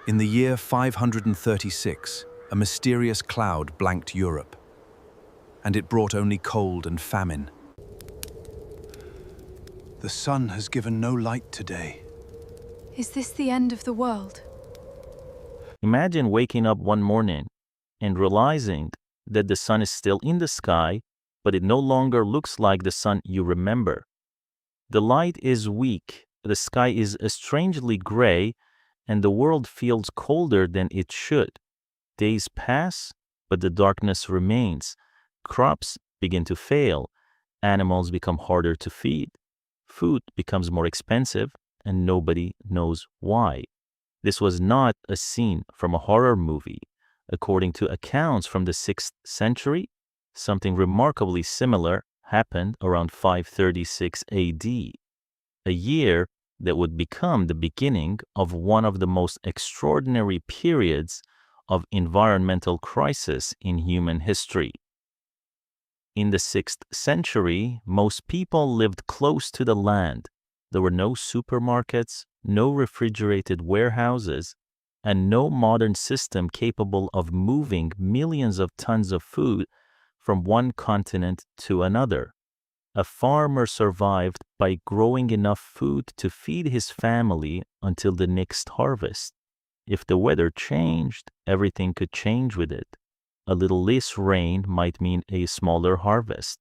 In the year 536, a mysterious cloud blanked Europe, and it brought only cold and famine. The sun has given no light today. Is this the end of the world? Imagine waking up one morning and realizing that the sun is still in the sky, but it no longer looks like the sun you remember. The light is weak, the sky is strangely gray, and the world feels colder than it should. Days pass, but the darkness remains. Crops begin to fail, animals become harder to feed, food becomes more expensive, and nobody knows why. This was not a scene from a horror movie. According to accounts from the 6th century, something remarkably similar happened around 536 AD, a year that would become the beginning of one of the most extraordinary periods of environmental crisis in human history. In the 6th century, most people lived close to the land. There were no supermarkets, no refrigerated warehouses, and no modern system capable of moving millions of tons of food from one continent to another. A farmer survived by growing enough food to feed his family until the next harvest. If the weather changed, everything could change with it. A little less rain might mean a smaller harvest.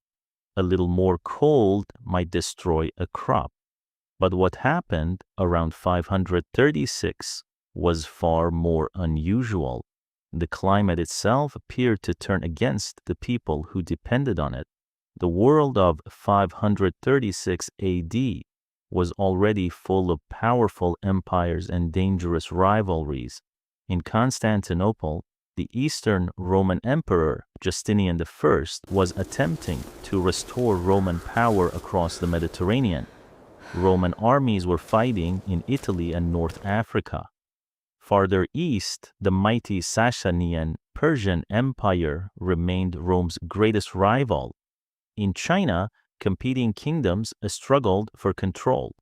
A little more cold might destroy a crop. But what happened around 536 was far more unusual. The climate itself appeared to turn against the people who depended on it. The world of 536 AD was already full of powerful empires and dangerous rivalries. In Constantinople, the Eastern Roman Emperor Justinian I was attempting to restore Roman power across the Mediterranean. Roman armies were fighting in Italy and North Africa. Farther east, the mighty Sasanian Persian Empire remained Rome's greatest rival. In China, competing kingdoms struggled for control.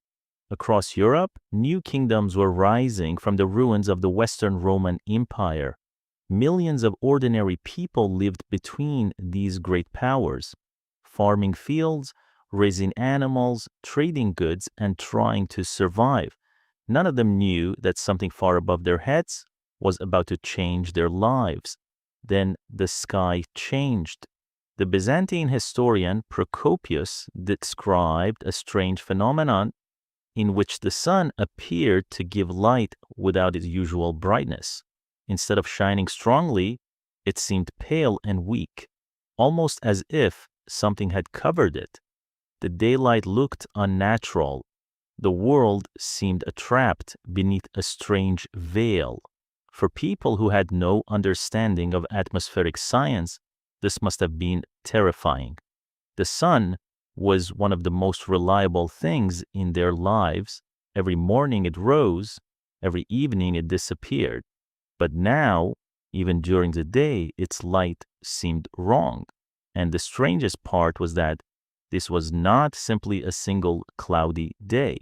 Across Europe, new kingdoms were rising from the ruins of the Western Roman Empire. Millions of ordinary people lived between these great powers, farming fields, raising animals, trading goods, and trying to survive. None of them knew that something far above their heads was about to change their lives. Then the sky changed. The Byzantine historian Procopius described a strange phenomenon in which the sun appeared to give light without its usual brightness. Instead of shining strongly, it seemed pale and weak, almost as if something had covered it. The daylight looked unnatural. The world seemed trapped beneath a strange veil. For people who had no understanding of atmospheric science, this must have been terrifying. The sun was one of the most reliable things in their lives. Every morning it rose, every evening it disappeared. But now, even during the day, its light seemed wrong. And the strangest part was that this was not simply a single cloudy day.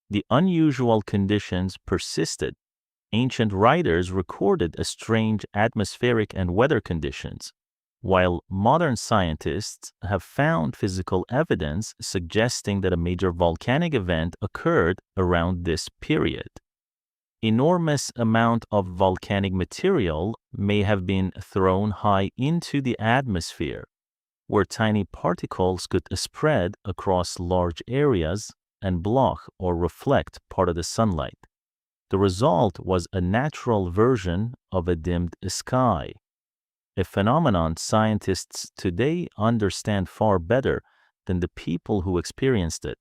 The unusual conditions persisted. Ancient writers recorded a strange atmospheric and weather conditions, while modern scientists have found physical evidence suggesting that a major volcanic event occurred around this period. Enormous amount of volcanic material may have been thrown high into the atmosphere, where tiny particles could spread across large areas and block or reflect part of the sunlight. The result was a natural version of a dimmed sky, a phenomenon scientists today understand far better than the people who experienced it.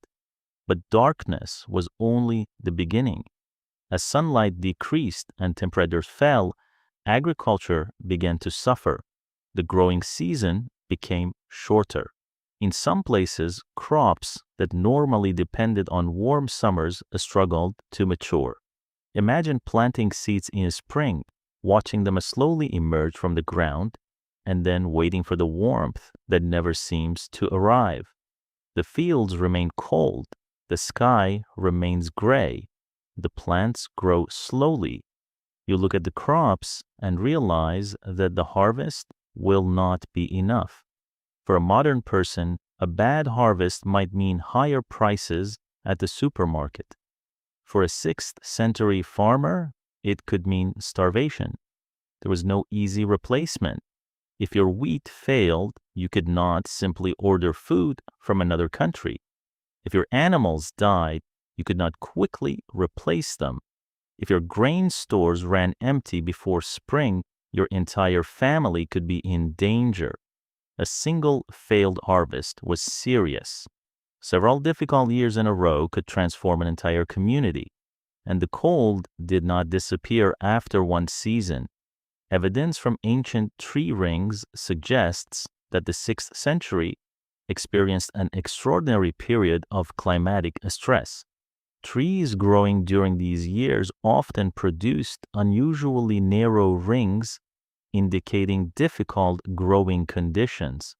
But darkness was only the beginning. As sunlight decreased and temperatures fell, agriculture began to suffer. The growing season became shorter. In some places, crops that normally depended on warm summers struggled to mature. Imagine planting seeds in spring, watching them slowly emerge from the ground, and then waiting for the warmth that never seems to arrive. The fields remain cold, the sky remains gray, the plants grow slowly, You look at the crops and realize that the harvest will not be enough. For a modern person, a bad harvest might mean higher prices at the supermarket. For a 6th century farmer, it could mean starvation. There was no easy replacement. If your wheat failed, you could not simply order food from another country. If your animals died, you could not quickly replace them. If your grain stores ran empty before spring, your entire family could be in danger. A single failed harvest was serious. Several difficult years in a row could transform an entire community. And the cold did not disappear after one season. Evidence from ancient tree rings suggests that the 6th century experienced an extraordinary period of climatic stress. Trees growing during these years often produced unusually narrow rings, indicating difficult growing conditions.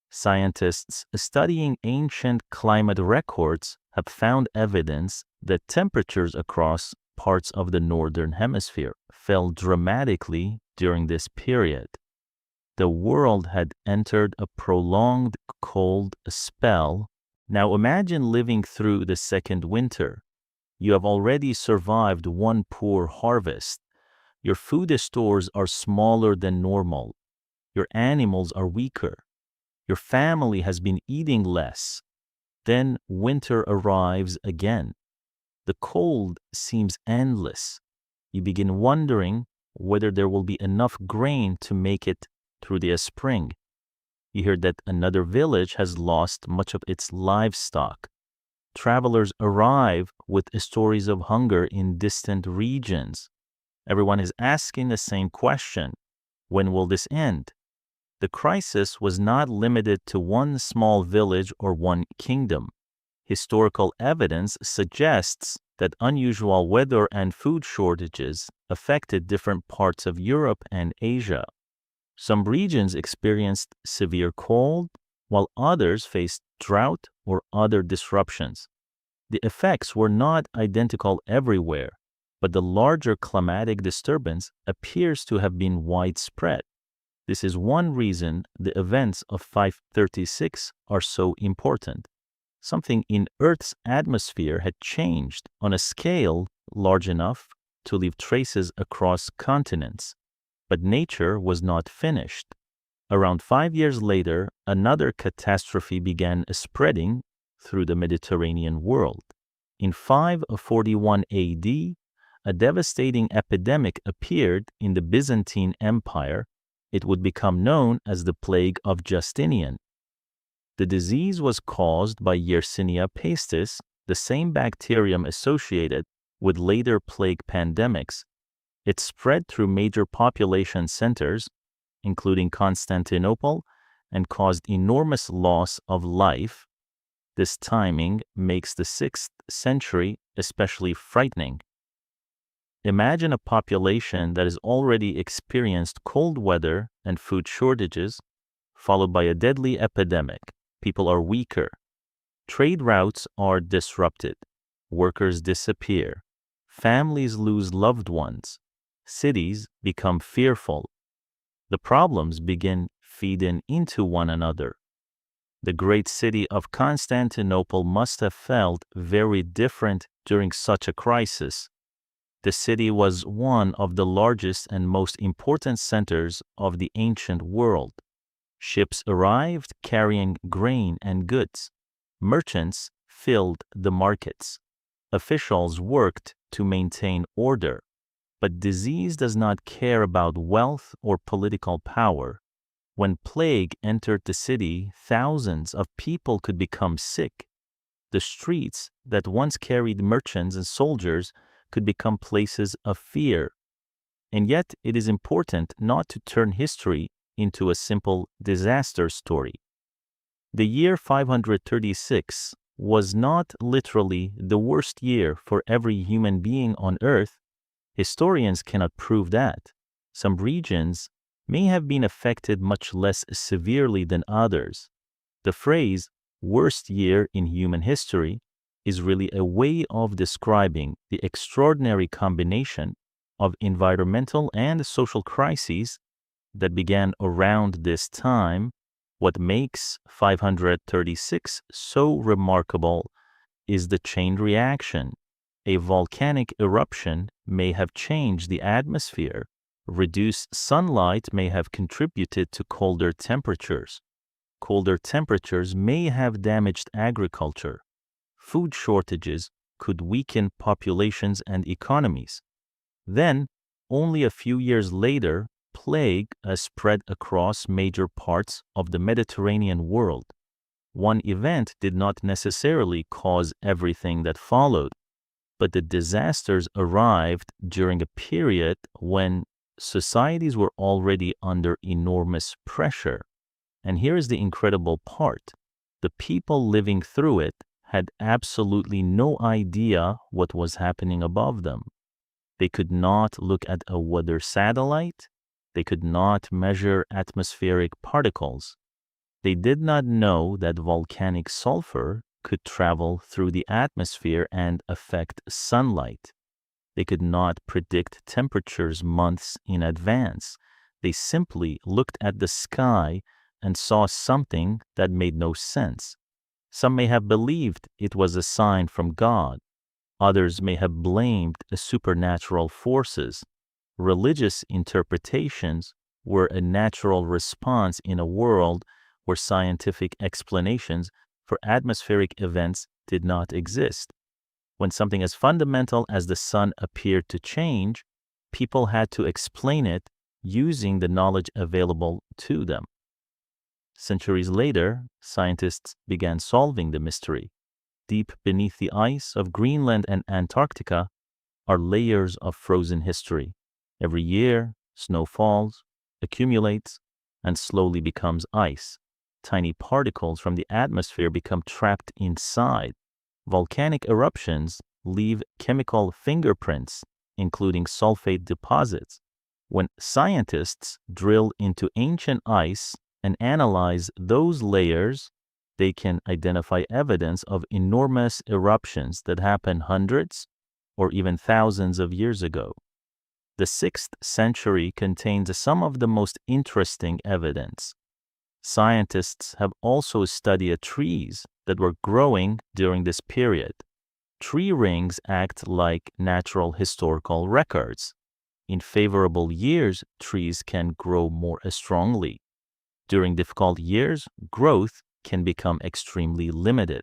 Scientists studying ancient climate records have found evidence that temperatures across parts of the northern hemisphere fell dramatically during this period. The world had entered a prolonged cold spell. Now imagine living through the second winter. You have already survived one poor harvest. Your food stores are smaller than normal. Your animals are weaker. Your family has been eating less. Then winter arrives again. The cold seems endless. You begin wondering whether there will be enough grain to make it through the spring. You hear that another village has lost much of its livestock. Travelers arrive with stories of hunger in distant regions. Everyone is asking the same question: when will this end? The crisis was not limited to one small village or one kingdom. Historical evidence suggests that unusual weather and food shortages affected different parts of Europe and Asia. Some regions experienced severe cold, while others faced drought or other disruptions. The effects were not identical everywhere, but the larger climatic disturbance appears to have been widespread. This is one reason the events of 536 are so important. Something in Earth's atmosphere had changed on a scale large enough to leave traces across continents. But nature was not finished. Around 5 years later, another catastrophe began spreading through the Mediterranean world. In 541 AD, a devastating epidemic appeared in the Byzantine Empire. It would become known as the Plague of Justinian. The disease was caused by Yersinia pestis, the same bacterium associated with later plague pandemics. It spread through major population centers, including Constantinople, and caused enormous loss of life. This timing makes the 6th century especially frightening. Imagine a population that has already experienced cold weather and food shortages, followed by a deadly epidemic. People are weaker. Trade routes are disrupted. Workers disappear. Families lose loved ones. Cities become fearful. The problems begin feeding into one another. The great city of Constantinople must have felt very different during such a crisis. The city was one of the largest and most important centers of the ancient world. Ships arrived carrying grain and goods. Merchants filled the markets. Officials worked to maintain order. But disease does not care about wealth or political power. When plague entered the city, thousands of people could become sick. The streets that once carried merchants and soldiers could become places of fear. And yet, it is important not to turn history into a simple disaster story. The year 536 was not literally the worst year for every human being on Earth. Historians cannot prove that. Some regions may have been affected much less severely than others. The phrase, worst year in human history, is really a way of describing the extraordinary combination of environmental and social crises that began around this time, what makes 536 so remarkable is the chain reaction. A volcanic eruption may have changed the atmosphere. Reduced sunlight may have contributed to colder temperatures. Colder temperatures may have damaged agriculture. Food shortages could weaken populations and economies. Then, only a few years later, plague spread across major parts of the Mediterranean world. One event did not necessarily cause everything that followed, but the disasters arrived during a period when societies were already under enormous pressure. And here is the incredible part. The people living through it had absolutely no idea what was happening above them. They could not look at a weather satellite. They could not measure atmospheric particles. They did not know that volcanic sulfur could travel through the atmosphere and affect sunlight. They could not predict temperatures months in advance. They simply looked at the sky and saw something that made no sense. Some may have believed it was a sign from God. Others may have blamed supernatural forces. Religious interpretations were a natural response in a world where scientific explanations for atmospheric events did not exist. When something as fundamental as the sun appeared to change, people had to explain it using the knowledge available to them. Centuries later, scientists began solving the mystery. Deep beneath the ice of Greenland and Antarctica are layers of frozen history. Every year, snow falls, accumulates, and slowly becomes ice. Tiny particles from the atmosphere become trapped inside. Volcanic eruptions leave chemical fingerprints, including sulfate deposits. When scientists drill into ancient ice and analyze those layers, they can identify evidence of enormous eruptions that happened hundreds or even thousands of years ago. The 6th century contains some of the most interesting evidence. Scientists have also studied trees that were growing during this period. Tree rings act like natural historical records. In favorable years, trees can grow more strongly. During difficult years, growth can become extremely limited.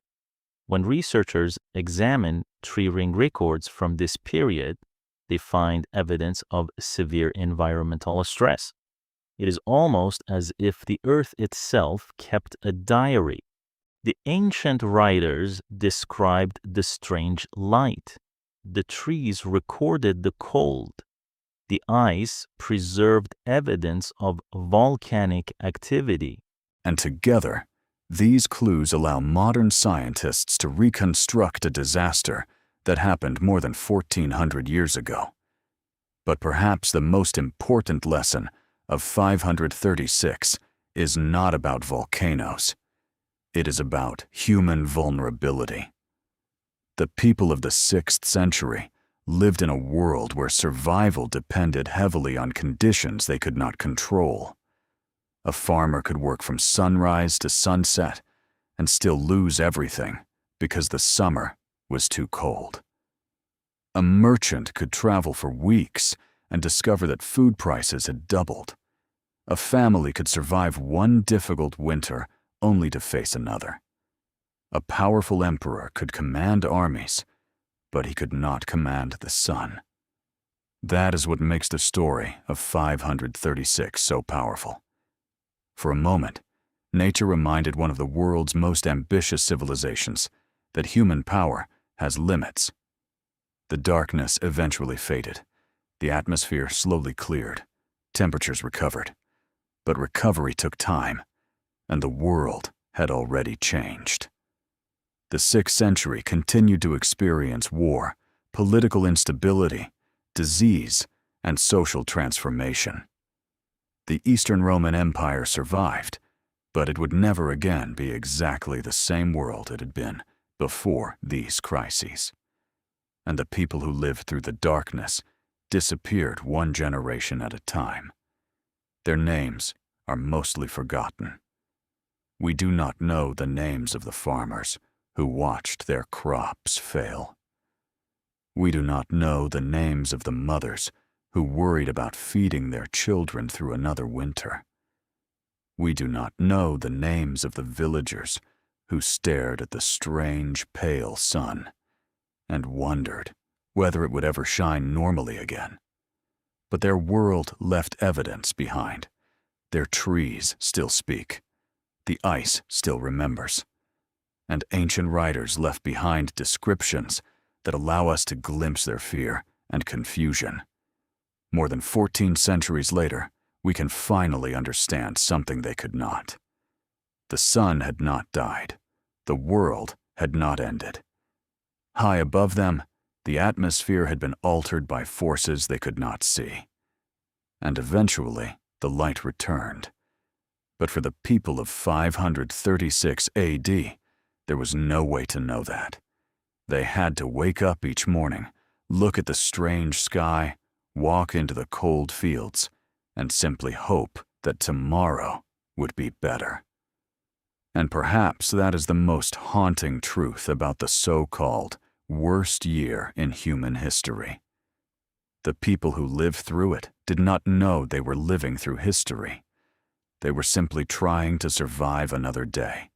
When researchers examine tree ring records from this period, they find evidence of severe environmental stress. It is almost as if the earth itself kept a diary. The ancient writers described the strange light. The trees recorded the cold. The ice preserved evidence of volcanic activity. And together, these clues allow modern scientists to reconstruct a disaster that happened more than 1,400 years ago. But perhaps the most important lesson of 536 is not about volcanoes. It is about human vulnerability. The people of the 6th century lived in a world where survival depended heavily on conditions they could not control. A farmer could work from sunrise to sunset and still lose everything because the summer was too cold. A merchant could travel for weeks and discover that food prices had doubled. A family could survive one difficult winter only to face another. A powerful emperor could command armies, but he could not command the sun. That is what makes the story of 536 so powerful. For a moment, nature reminded one of the world's most ambitious civilizations that human power has limits. The darkness eventually faded. The atmosphere slowly cleared. Temperatures recovered. But recovery took time, and the world had already changed. The 6th century continued to experience war, political instability, disease, and social transformation. The Eastern Roman Empire survived, but it would never again be exactly the same world it had been before these crises. And the people who lived through the darkness disappeared one generation at a time. Their names are mostly forgotten. We do not know the names of the farmers who watched their crops fail. We do not know the names of the mothers who worried about feeding their children through another winter. We do not know the names of the villagers who stared at the strange, pale sun and wondered whether it would ever shine normally again. But their world left evidence behind. Their trees still speak. The ice still remembers. And ancient writers left behind descriptions that allow us to glimpse their fear and confusion. More than 14 centuries later, we can finally understand something they could not. The sun had not died. The world had not ended. High above them, the atmosphere had been altered by forces they could not see. And eventually, the light returned. But for the people of 536 AD, there was no way to know that. They had to wake up each morning, look at the strange sky, walk into the cold fields, and simply hope that tomorrow would be better. And perhaps that is the most haunting truth about the so-called worst year in human history. The people who lived through it did not know they were living through history. They were simply trying to survive another day.